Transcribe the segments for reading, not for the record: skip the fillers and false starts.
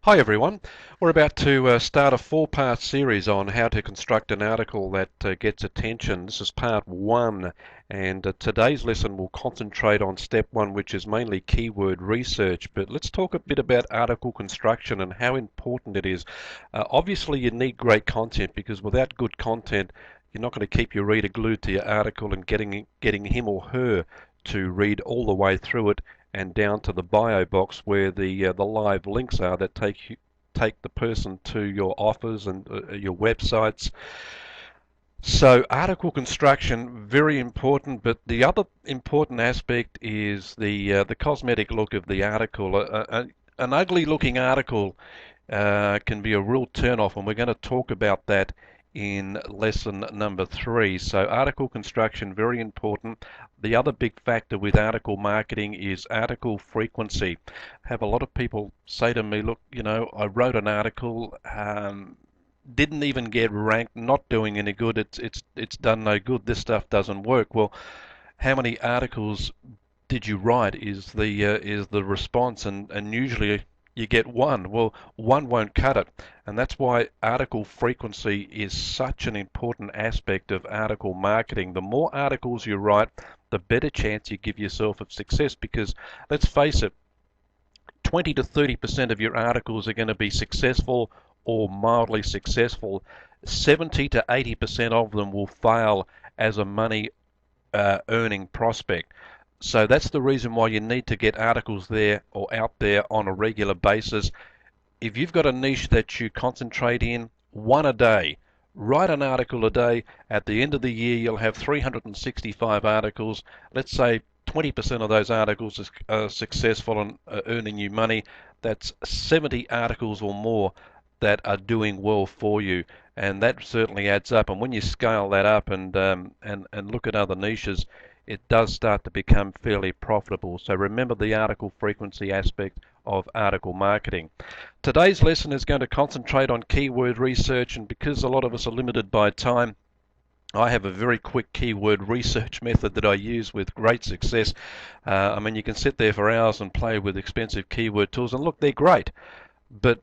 Hi everyone. We're about to start a four-part series on how to construct an article that gets attention. This is part one, and today's lesson will concentrate on step one, which is mainly keyword research. But let's talk a bit about article construction and how important it is. Obviously, you need great content because without good content, you're not going to keep your reader glued to your article and getting him or her to read all the way through it and down to the bio box where the live links are that take the person to your offers and your websites. So article construction very important, but the other important aspect is the cosmetic look of the article. An ugly looking article can be a real turn-off, and we're going to talk about that in lesson number three. So article construction, very important. The other big factor with article marketing is article frequency. I have a lot of people say to me, look, I wrote an article, didn't even get ranked, not doing any good. It's done no good. This stuff doesn't work. Well, how many articles did you write is the response, and usually you get one. Well, one won't cut it, and that's why article frequency is such an important aspect of article marketing. The more articles you write, the better chance you give yourself of success, because let's face it, 20 to 30% of your articles are going to be successful or mildly successful. 70 to 80% of them will fail as a money earning prospect. So that's the reason why you need to get articles there or out there on a regular basis. If you've got a niche that you concentrate in, one a day, write an article a day. At the end of the year, you'll have 365 articles. Let's say 20% of those articles are successful and earning you money. That's 70 articles or more that are doing well for you, and that certainly adds up. And when you scale that up and look at other niches, it does start to become fairly profitable. So remember the article frequency aspect of article marketing. Today's lesson is going to concentrate on keyword research, and because a lot of us are limited by time, I have a very quick keyword research method that I use with great success. I mean, you can sit there for hours and play with expensive keyword tools, and look, they're great, but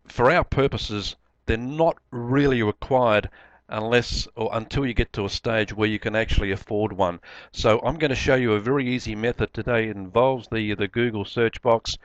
for our purposes, they're not really required unless or until you get to a stage where you can actually afford one. So I'm going to show you a very easy method today. It involves the Google search box,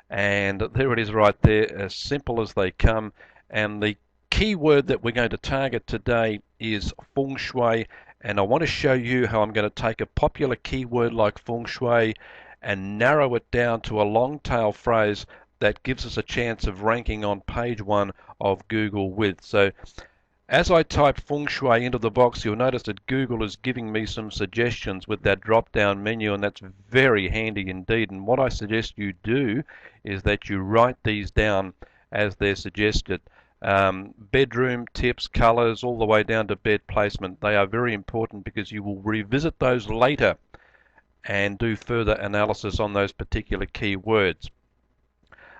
and there it is right there, as simple as they come. And the keyword that we're going to target today is feng shui, and I want to show you how I'm going to take a popular keyword like feng shui and narrow it down to a long tail phrase that gives us a chance of ranking on page one of Google with. So as I type feng shui into the box, you'll notice that Google is giving me some suggestions with that drop down menu, and that's very handy indeed. And what I suggest you do is that you write these down as they're suggested. Bedroom tips, colors, all the way down to bed placement. They are very important because you will revisit those later and do further analysis on those particular keywords.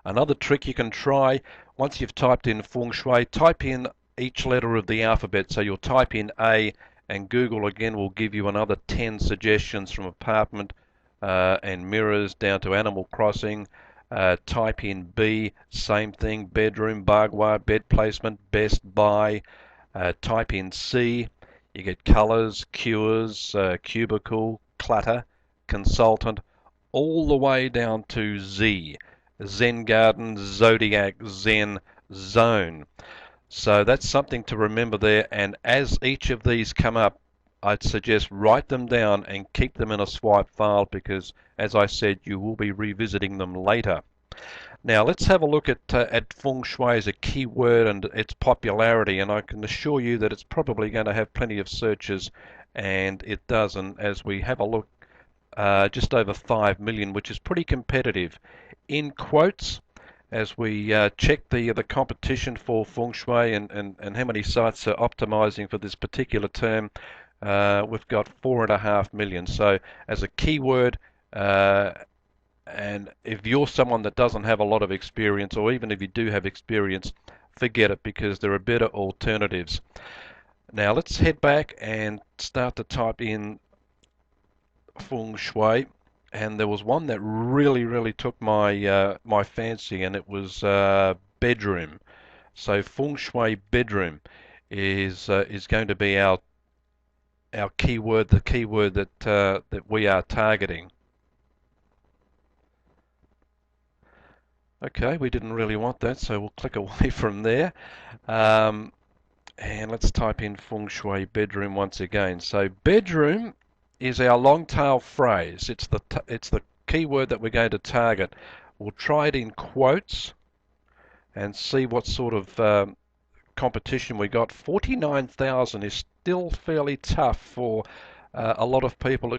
Another trick you can try, once you've typed in feng shui, type in each letter of the alphabet. So you'll type in A, and Google again will give you another 10 suggestions, from apartment and mirrors down to Animal Crossing. Type in B, same thing, bedroom, bagua, bed placement, Best Buy. Type in C, you get colors, cures, cubicle, clutter, consultant, all the way down to Z. Zen Garden, Zodiac, Zen, Zone. So that's something to remember there. And as each of these come up, I'd suggest write them down and keep them in a swipe file, because, as I said, you will be revisiting them later. Now let's have a look at feng shui as a keyword and its popularity, and I can assure you that it's probably going to have plenty of searches, and it does. And as we have a look, just over 5 million, which is pretty competitive. In quotes, as we check the competition for feng shui and how many sites are optimizing for this particular term, we've got 4.5 million. So as a keyword, and if you're someone that doesn't have a lot of experience, or even if you do have experience, forget it, because there are better alternatives. Now let's head back and start to type in feng shui, and there was one that really took my my fancy, and it was bedroom. So feng shui bedroom is going to be our keyword, the keyword that we are targeting. Okay, we didn't really want that, so we'll click away from there. And let's type in feng shui bedroom once again. So bedroom is our long tail phrase. It's the keyword that we're going to target. We'll try it in quotes and see what sort of competition we got. 49,000 is still fairly tough for a lot of people.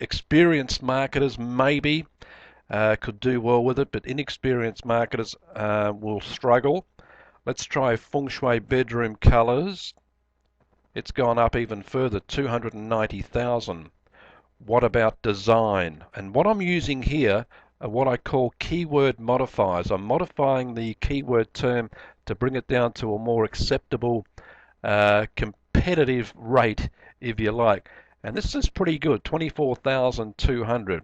Experienced marketers maybe could do well with it, but inexperienced marketers will struggle. Let's try feng shui bedroom colors. It's gone up even further, 290,000. What about design? And what I'm using here are what I call keyword modifiers. I'm modifying the keyword term to bring it down to a more acceptable competitive rate, if you like. And this is pretty good, 24,200.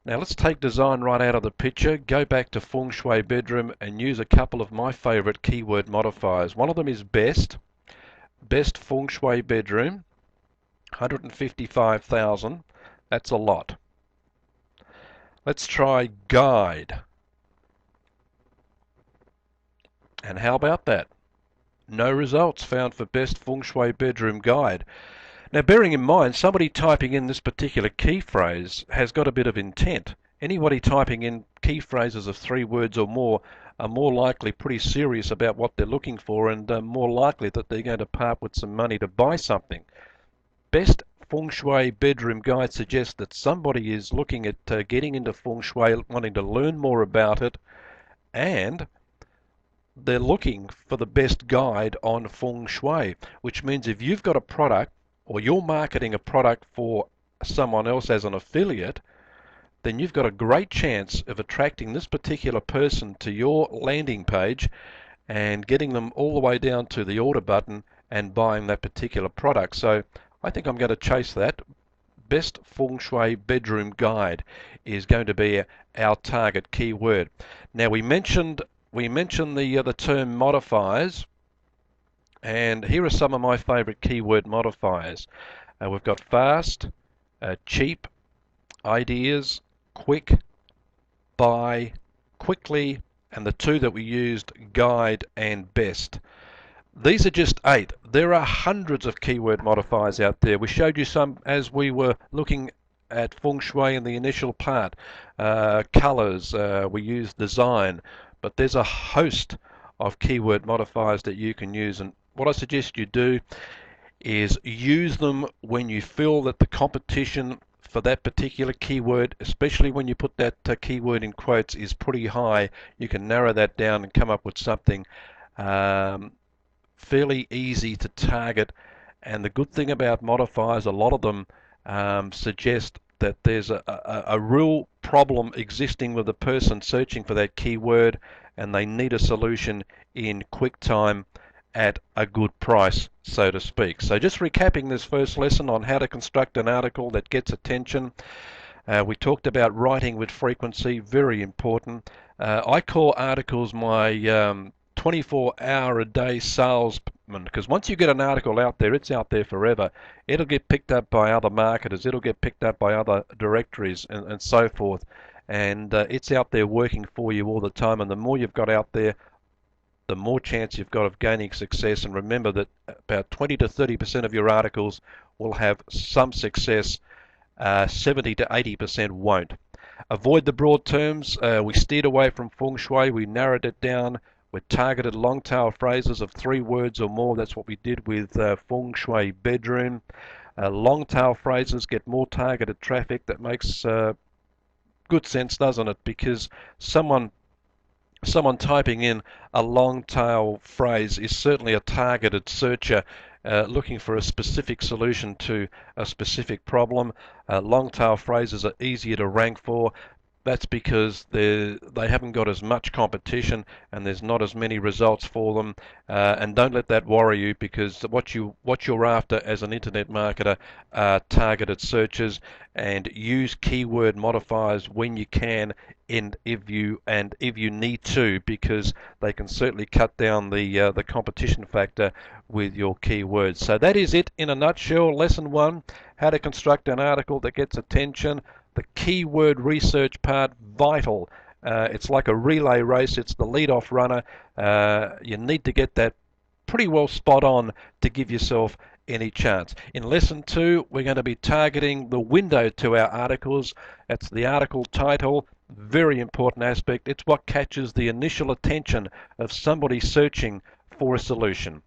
Now let's take design right out of the picture, go back to feng shui bedroom and use a couple of my favorite keyword modifiers. One of them is best feng shui bedroom, 155,000. That's a lot. Let's try guide. And how about that? No results found for best feng shui bedroom guide. Now, bearing in mind, somebody typing in this particular key phrase has got a bit of intent. Anybody typing in key phrases of 3 words or more are more likely pretty serious about what they're looking for, and more likely that they're going to part with some money to buy something. Best feng shui bedroom guide suggests that somebody is looking at getting into feng shui, wanting to learn more about it, and they're looking for the best guide on feng shui, which means if you've got a product or you're marketing a product for someone else as an affiliate, then you've got a great chance of attracting this particular person to your landing page and getting them all the way down to the order button and buying that particular product. So I think I'm going to chase that. Best feng shui bedroom guide is going to be our target keyword. Now we mentioned the term modifiers. And here are some of my favorite keyword modifiers. We've got fast, cheap, ideas, quick, buy, quickly, and the 2 that we used, guide and best. These are just 8. There are hundreds of keyword modifiers out there. We showed you some as we were looking at feng shui in the initial part. Colors, we used design, but there's a host of keyword modifiers that you can use, and what I suggest you do is use them when you feel that the competition for that particular keyword, especially when you put that keyword in quotes, is pretty high. You can narrow that down and come up with something fairly easy to target. And the good thing about modifiers, a lot of them suggest that there's a real problem existing with the person searching for that keyword, and they need a solution in quick time at a good price, so to speak. So just recapping this first lesson on how to construct an article that gets attention. We talked about writing with frequency, very important. I call articles my 24-hour-a-day salesman, because once you get an article out there, it's out there forever. It'll get picked up by other marketers, it'll get picked up by other directories and so forth. And it's out there working for you all the time, and the more you've got out there, the more chance you've got of gaining success. And remember that about 20 to 30% of your articles will have some success, 70 to 80% won't. Avoid the broad terms. We steered away from feng shui. We narrowed it down. We targeted long tail phrases of 3 words or more. That's what we did with feng shui bedroom. Long tail phrases get more targeted traffic. That makes good sense, doesn't it? Because someone typing in a long tail phrase is certainly a targeted searcher looking for a specific solution to a specific problem. Long tail phrases are easier to rank for. That's because they haven't got as much competition and there's not as many results for them. And don't let that worry you, because what you're after as an internet marketer are targeted searches, and use keyword modifiers when you can, if you need to, because they can certainly cut down the competition factor with your keywords. So that is it in a nutshell. Lesson 1: how to construct an article that gets attention. The keyword research part, vital. It's like a relay race. It's the lead-off runner. You need to get that pretty well spot on to give yourself any chance. In lesson 2, we're going to be targeting the window to our articles. That's the article title. Very important aspect. It's what catches the initial attention of somebody searching for a solution.